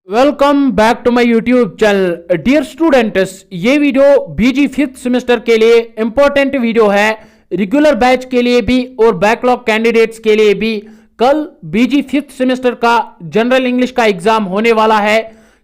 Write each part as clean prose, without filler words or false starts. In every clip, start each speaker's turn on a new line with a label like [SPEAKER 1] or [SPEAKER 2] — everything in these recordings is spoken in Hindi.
[SPEAKER 1] Welcome back to my YouTube channel. Dear students, ये वीडियो बीजी 5th सेमेस्टर के लिए इंपॉर्टेंट वीडियो है, रेगुलर बैच के लिए भी और बैकलॉग कैंडिडेट्स के लिए भी। कल बीजी 5th सेमेस्टर का जनरल इंग्लिश का एग्जाम होने वाला है।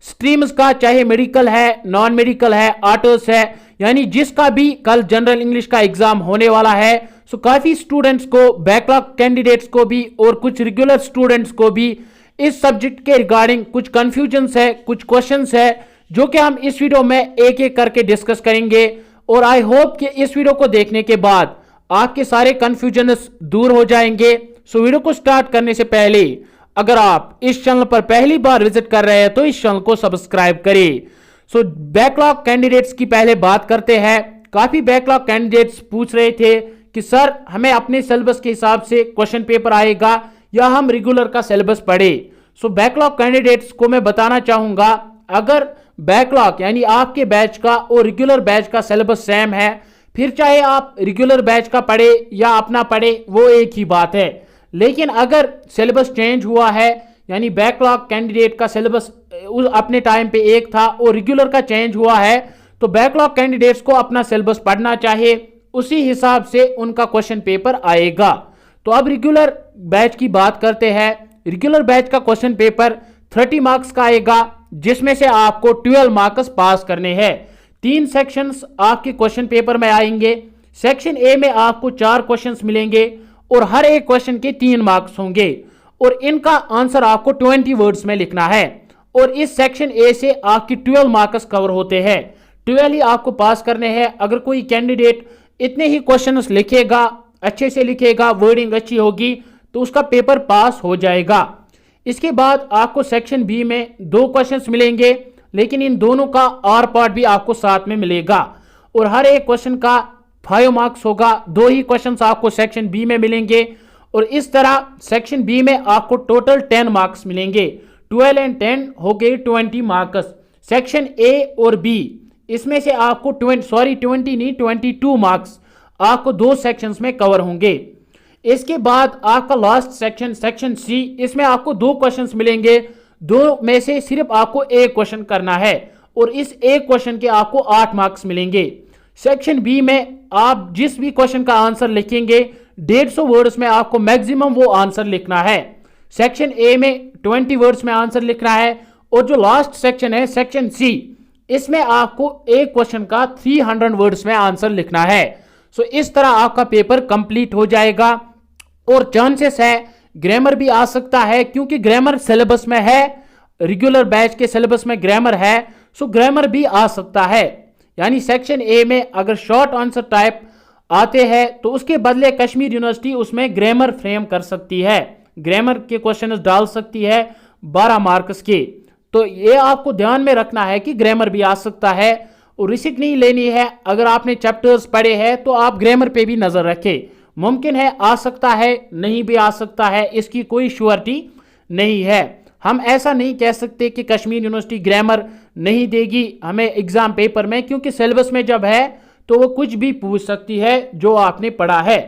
[SPEAKER 1] स्ट्रीम्स का चाहे मेडिकल है, नॉन मेडिकल है, आर्ट्स है, यानी जिसका भी कल जनरल इंग्लिश का एग्जाम होने वाला है। सो काफी स्टूडेंट्स को, बैकलॉग कैंडिडेट्स को भी और कुछ रेगुलर स्टूडेंट्स को भी इस सब्जेक्ट के रिगार्डिंग कुछ कंफ्यूजन्स है, कुछ क्वेश्चंस है, जो कि हम इस वीडियो में एक एक करके डिस्कस करेंगे। और आई होप कि इस वीडियो को देखने के बाद आपके सारे कंफ्यूजन्स दूर हो जाएंगे। सो वीडियो को स्टार्ट करने से पहले अगर आप इस चैनल पर पहली बार विजिट कर रहे हैं तो इस चैनल को सब्सक्राइब करें। सो बैकलॉग कैंडिडेट्स की पहले बात करते हैं। काफी बैकलॉग कैंडिडेट्स पूछ रहे थे कि सर हमें अपने सिलेबस के हिसाब से क्वेश्चन पेपर आएगा या हम रेगुलर का सिलेबस पढ़े। सो बैकलॉग कैंडिडेट्स को मैं बताना चाहूंगा, अगर बैकलॉग यानी आपके बैच का और रेगुलर बैच का सिलेबस सेम है, फिर चाहे आप रेगुलर बैच का पढ़े या अपना पढ़े, वो एक ही बात है। लेकिन अगर सिलेबस चेंज हुआ है, यानी बैकलॉग कैंडिडेट का सिलेबस अपने टाइम पे एक था और रेगुलर का चेंज हुआ है, तो बैकलॉग कैंडिडेट्स को अपना सिलेबस पढ़ना चाहिए, उसी हिसाब से उनका क्वेश्चन पेपर आएगा। तो अब रेगुलर बैच की बात करते हैं। रेगुलर बैच का क्वेश्चन पेपर 30 मार्क्स का आएगा, जिसमें से आपको 12 मार्क्स पास करने हैं। 3 सेक्शंस आपके क्वेश्चन पेपर में आएंगे। सेक्शन ए में आपको 4 क्वेश्चंस मिलेंगे और हर एक क्वेश्चन के 3 मार्क्स होंगे और इनका आंसर आपको 20 वर्ड्स में लिखना है। और इस सेक्शन ए से आपकी 12 मार्क्स कवर होते हैं। 12 ही आपको पास करने हैं। अगर कोई कैंडिडेट इतने ही क्वेश्चंस लिखेगा, अच्छे से लिखेगा, वर्डिंग अच्छी होगी, तो उसका पेपर पास हो जाएगा। इसके बाद आपको सेक्शन बी में 2 क्वेश्चंस मिलेंगे, लेकिन इन दोनों का आर पार्ट भी आपको साथ में मिलेगा और हर एक क्वेश्चन का 5 मार्क्स होगा। 2 ही क्वेश्चंस आपको सेक्शन बी में मिलेंगे और इस तरह सेक्शन बी में आपको टोटल 10 मार्क्स मिलेंगे। 12 और 10 हो गए 20 मार्क्स। सेक्शन ए और बी, इसमें से आपको 22 मार्क्स आपको 2 सेक्शंस में कवर होंगे। इसके बाद आपका लास्ट सेक्शन, सेक्शन सी, इसमें आपको 2 क्वेश्चंस मिलेंगे। 2 में से सिर्फ आपको एक क्वेश्चन करना है और इस एक क्वेश्चन के आपको 8 मार्क्स मिलेंगे। सेक्शन बी में आप जिस भी क्वेश्चन का आंसर लिखेंगे 150 वर्ड्स में आपको मैक्सिमम वो आंसर लिखना है। सेक्शन ए में 20 वर्ड्स में आंसर लिखना है और जो लास्ट सेक्शन है सेक्शन सी, इसमें आपको एक क्वेश्चन का 300 वर्ड्स में आंसर लिखना है। सो इस तरह आपका पेपर कंप्लीट हो जाएगा और चांसेस है ग्रामर भी आ सकता है, क्योंकि ग्रामर सिलेबस में है, रेगुलर बैच के सिलेबस में ग्रामर है। सो ग्रामर भी आ सकता है, यानी सेक्शन ए में अगर शॉर्ट आंसर टाइप आते हैं तो उसके बदले कश्मीर यूनिवर्सिटी उसमें ग्रामर फ्रेम कर सकती है, ग्रामर के क्वेश्चन डाल सकती है 12 मार्क्स के। तो ये आपको ध्यान में रखना है कि ग्रामर भी आ सकता है और रिस्क नहीं लेनी है। अगर आपने चैप्टर्स पढ़े हैं तो आप ग्रामर पे भी नजर रखें। मुमकिन है आ सकता है, नहीं भी आ सकता है, इसकी कोई श्योरिटी नहीं है। हम ऐसा नहीं कह सकते कि कश्मीर यूनिवर्सिटी ग्रामर नहीं देगी हमें एग्जाम पेपर में, क्योंकि सिलेबस में जब है तो वो कुछ भी पूछ सकती है जो आपने पढ़ा है।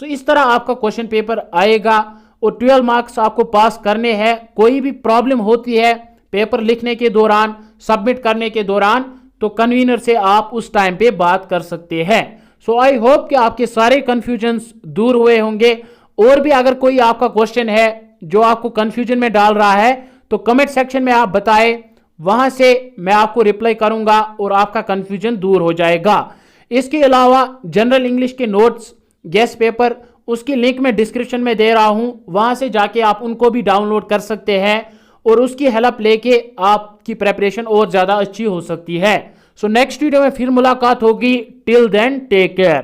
[SPEAKER 1] सो इस तरह आपका क्वेश्चन पेपर आएगा और 12 मार्क्स आपको पास करने हैं। कोई भी प्रॉब्लम होती है पेपर लिखने के दौरान, सबमिट करने के दौरान, तो कन्वीनर से आप उस टाइम पे बात कर सकते हैं। सो आई होप कि आपके सारे कंफ्यूजन्स दूर हुए होंगे। और भी अगर कोई आपका क्वेश्चन है जो आपको कंफ्यूजन में डाल रहा है तो कमेंट सेक्शन में आप बताएं, वहां से मैं आपको रिप्लाई करूंगा और आपका कंफ्यूजन दूर हो जाएगा। इसके अलावा जनरल इंग्लिश के नोट्स, गेस्ट पेपर, उसकी लिंक मैं डिस्क्रिप्शन में दे रहा हूं, वहां से जाके आप उनको भी डाउनलोड कर सकते हैं और उसकी हेल्प लेके आपकी प्रेपरेशन और ज्यादा अच्छी हो सकती है। सो नेक्स्ट वीडियो में फिर मुलाकात होगी। Till then take care.